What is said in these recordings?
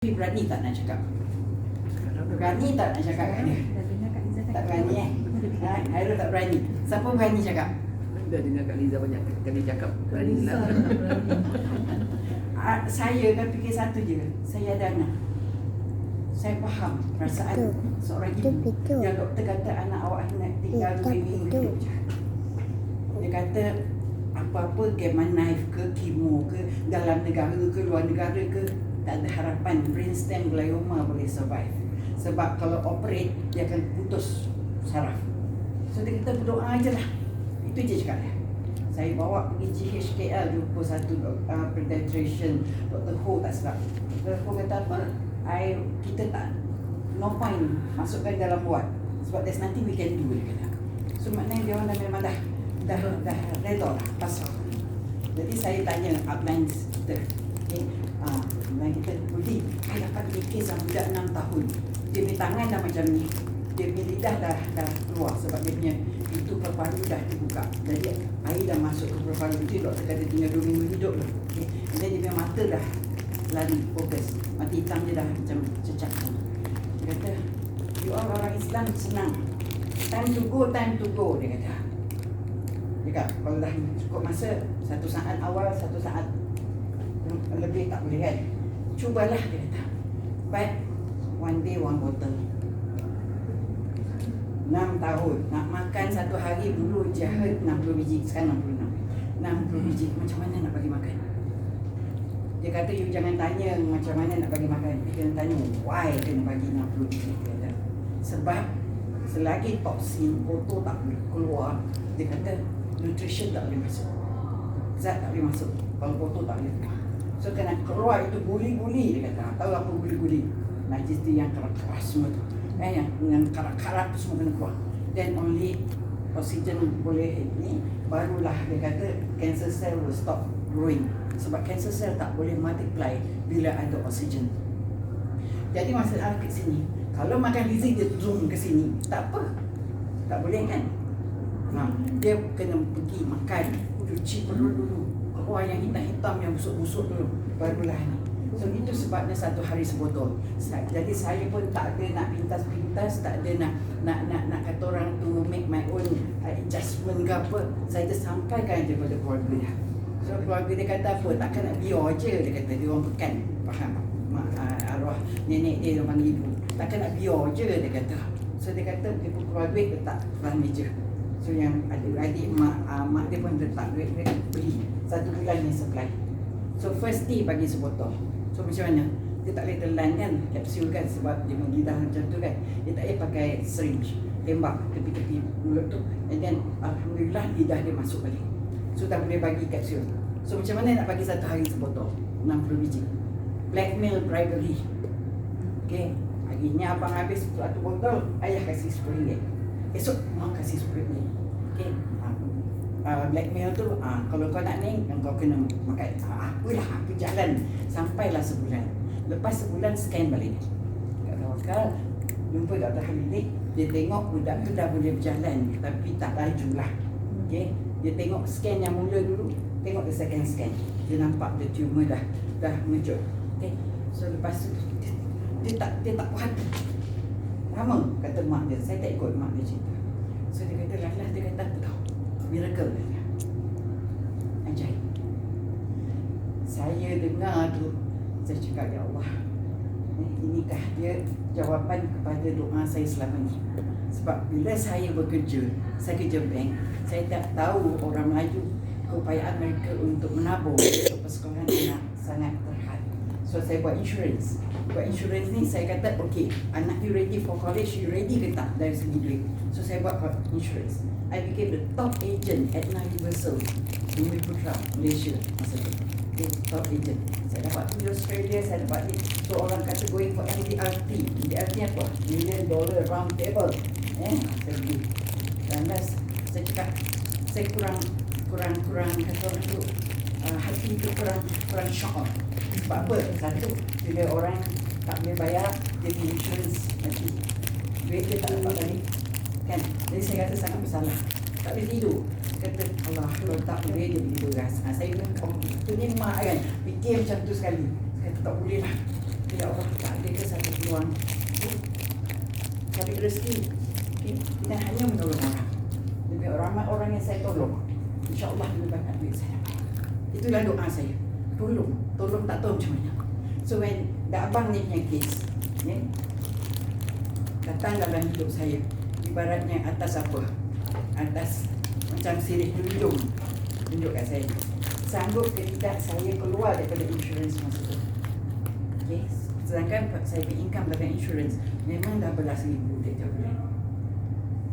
Berani tak nak cakap? Berani tak nak cakap kat dia? Tak berani Hairul tak berani. Siapa berani cakap? Dah dengar Kak Liza banyak kali cakap berani lah. Saya kan fikir satu je. Saya ada anak. Saya faham perasaan seorang ibu yang doktor kata anak awak nak tinggal 2 minggu je. Dia kata apa-apa gamma knife ke, kemo ke, dalam negara ke, luar negara ke, tak ada harapan brainstem glioma boleh survive. Sebab kalau operate, dia akan putus saraf. So dia kata berdoa je lah. Itu je cakap dia. Saya bawa pergi GHKL jumpa satu pediatrician, Dr. Ho tak silap. Dr. Ho kata apa? Kita tak, no point masukkan dalam ward. Sebab there's nothing we can do, dia kata. So maknanya dia orang dah memang dah reda lah, pasal. Jadi saya tanya upline kita, upline kita, Budi, saya dapat kes yang budak 6 tahun. Dia punya tangan dah macam ni, dia punya lidah dah keluar sebab dia punya pintu paru dah dibuka. Jadi air dah masuk ke paru itu, doktor kata tinggal 2 minggu hidup lah. Dan dia punya mata dah lari fokus, mata hitam dia dah macam cecak. Dia kata, you all orang Islam senang, time to go, dia kata. Dia kata, kalau dah cukup masa, 1 saat awal, 1 saat lebih tak boleh kan. Cubalah, dia kata. But one day one bottle. 6 tahun nak makan satu hari dulu jahat 60 biji, sekarang 60 biji. Macam mana nak bagi makan? Dia kata, you jangan tanya macam mana nak bagi makan, dia kena tanya why kena bagi 60 biji. Dia kata, sebab selagi toksin kotor tak boleh keluar, dia kata nutrition tak boleh masuk, zat tak boleh masuk, kalau kotor tak boleh keluar. So kena keluar itu guli-guli, dia kata. Tahu apa guli-guli? Najis tu yang keras-keras semua tu, yang karat-karat tu semua kena keluar. Then only oksigen boleh ni, barulah dia kata cancer cell will stop growing. Sebab cancer cell tak boleh multiply bila ada oksigen. Jadi masalah kat sini, kalau makan gizi dia zoom ke sini, tak apa, tak boleh kan. Dia kena pergi makan, cuci perut dulu, keluar yang hitam-hitam, yang busuk-busuk dulu, barulah ni. So itu sebabnya 1 hari sebotol. Jadi saya pun tak ada nak pintas-pintas, tak ada nak kata orang tu make my own adjustment ke apa. Saya just sampaikan je pada keluarga dia. So keluarga dia kata apa, takkan nak biar je, dia kata. Dia orang pekan, faham? Arwah nenek dia panggil ibu, takkan nak biar je, dia kata. So dia kata dia pun keluar duit letak atas meja. So yang adik-adik mak dia pun letak duit, dia beli 1 bulan ni supply. So first day bagi sebotol. So macam mana? Dia tak boleh telan kan kapsul kan, sebab dia lidah macam tu kan. Dia tak boleh pakai syringe, tembak tepi-tepi mulut tu. And then alhamdulillah lidah dia masuk balik. So tak boleh bagi kapsul. So macam mana nak bagi 1 hari sebotol 60 biji? Blackmail bribery. Okay, harinya abang habis 1 botol, ayah kasih RM10. Esok mak kasih RM10. Okay, blackmail tu, kalau kau nak ni, kau kena makan. Apalah, aku jalan sampailah sebulan. Lepas sebulan scan balik. Kat Tawakal jumpa Dr. Halidik, dia tengok budak tu dah boleh berjalan tapi tak laju lah. Okay, dia tengok scan yang mula dulu, tengok the second scan, dia nampak the tumor dah muncul. Okay, so lepas tu dia tak puas hati. Lama kata mak dia, saya tak ikut mak dia cerita. So dia kata, Lala, dia kata apa tahu, miracle dia. Ajaib. Saya dengar tu, saya cakap, ya Allah, inikah dia jawapan kepada doa saya selama ni. Sebab bila saya bekerja, saya kerja bank, saya tak tahu orang Melayu keupayaan mereka untuk menabung untuk persekolahan anak sangat terhad. So saya buat insurance. Buat insurance ni saya kata, okay, anak you ready for college, you ready ke tak dari segi duit. So saya buat insurance. I became the top agent at Universal Bumi Putra, Malaysia masa tu. Okay, top agent. Saya dapat di Australia, saya dapat ni. So orang kata going for MDRT. MDRT apa? $1 million round table. Saya pergi. Dan saya cakap, saya kurang kata orang tu, hati tu kurang shock. Sebab apa? Satu, bila orang tak boleh bayar, dia punya insurance mati, duit dia tak dapat balik kan. Jadi saya kata sangat bersalah, tak boleh tidur. Saya kata, Allah, kalau tak boleh dia tidur gas. Saya bilang, oh itu ni mak kan fikir macam tu sekali. Saya kata tak boleh lah. Ya Allah, tak ada ke satu peluang cari rezeki. Okay? Kita hanya menolong orang. Lebih ramai orang yang saya tolong, InsyaAllah lebih banyak duit saya dapat. Itulah doa saya. Tolong tak tahu macam mana. So when abang ni punya kes datang dalam hidup saya, ibaratnya atas apa? Atas macam sirih tunjuk kat saya. Sanggup ke tidak saya keluar daripada insurans masa tu. Okay? Sedangkan saya punya income dalam insurans memang dah belas ribu tiap bulan.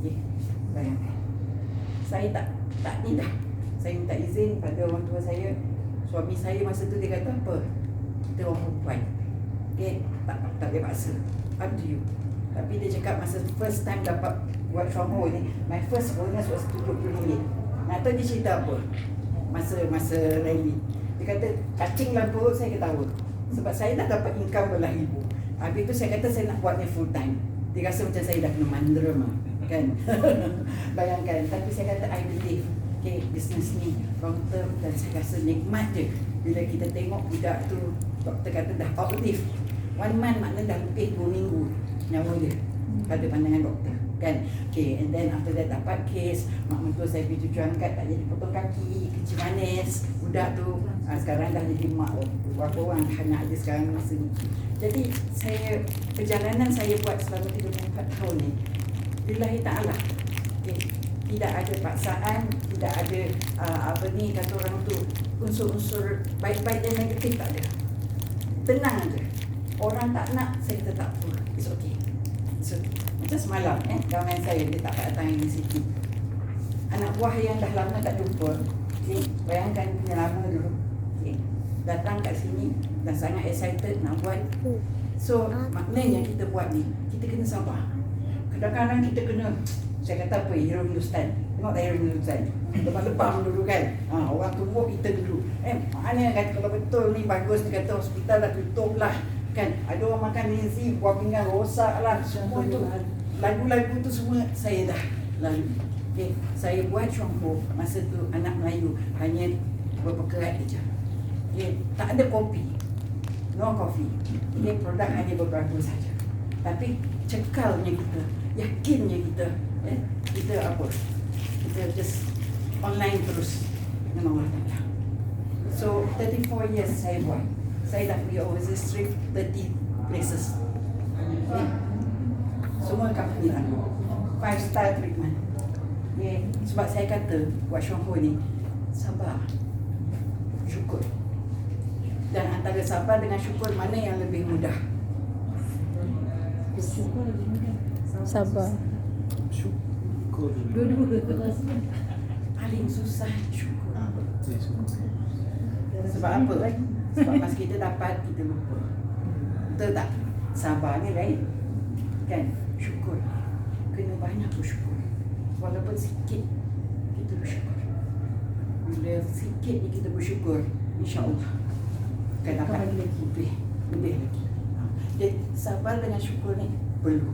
Okay? Bayangkan. Saya tak ni dah. Saya minta izin pada orang tua saya. Suami saya masa tu dia kata apa? Kita orang perempuan. Okay? Tak boleh paksa. Up to you. Tapi dia cakap masa first time dapat buat from home ni, my first bonus was RM70. Nak tahu dia cerita apa? Masa rally. Dia kata, cacing dalam perut saya ketawa. Sebab saya dah dapat income belah ribu. Habis tu saya kata saya nak buat ni full time. Dia rasa macam saya dah kena mandram kan. Bayangkan. Tapi saya kata, I believe. Okay, business ni long term dan saya rasa nikmat je. Bila kita tengok budak tu, doktor kata dah outlive. 1 month maknanya dah lebih 2 minggu nyawa dia pada pandangan doktor kan. Okay, and then after that dapat kes, mak mentua saya pergi tujuan angkat tak jadi potong kaki, kecil manis budak tu. Sekarang dah jadi mak berapa orang anak dia sekarang masa ni. Jadi saya, perjalanan saya buat selama 34 tahun ni lillahi ta'ala. Okay, tidak ada paksaan, tidak ada kata orang tu unsur-unsur baik-baik dan negatif, tak ada. Tenang aja. Orang tak nak, saya kata tak apa. It's okay. It's okay. Macam semalam kawan saya dia tak datang di situ. Anak buah yang dah lama tak jumpa. Okay, bayangkan punya lama dulu. Okay, datang kat sini dah sangat excited nak buat. So maknanya kita buat ni, kita kena sabar. Kadang-kadang kita kena, saya kata apa, hero Hindustan. Tengok tak hero Hindustan? Lebam-lebam dulu kan. Orang tumbuh kita dulu. Mana kata kalau betul ni bagus, dia kata hospital dah tutup lah. Kan, ada orang makan nasi, buah pinggan rosak lah. Semua tu, lagu-lagu tu semua saya dah lalu. Okay, saya buat Chongho masa tu anak Melayu hanya berpekerat je. Okay, tak ada kopi. No coffee. Okay, produk hanya beberapa saja. Tapi cekalnya kita, yakinnya kita, kita apa? Kita just online terus dengan Allah Ta'ala. So 34 years saya buat. Saya dah pergi overseas trip 30 places. Okay. Semua company lalu 5-star treatment. Okay. Sebab saya kata buat Chongho ni, sabar, syukur. Dan antara sabar dengan syukur, mana yang lebih mudah? Sabar. Syukur. Dua-dua. Paling susah syukur. Sebab apa? Sebab pas kita dapat, kita lupa. Betul tak? Sabar ni lain. Kan? Syukur. Kena banyak bersyukur. Walaupun sikit, kita bersyukur. Bila sikit ni kita bersyukur, insyaAllah akan dapat lebih lagi. Jadi sabar dengan syukur ni perlu.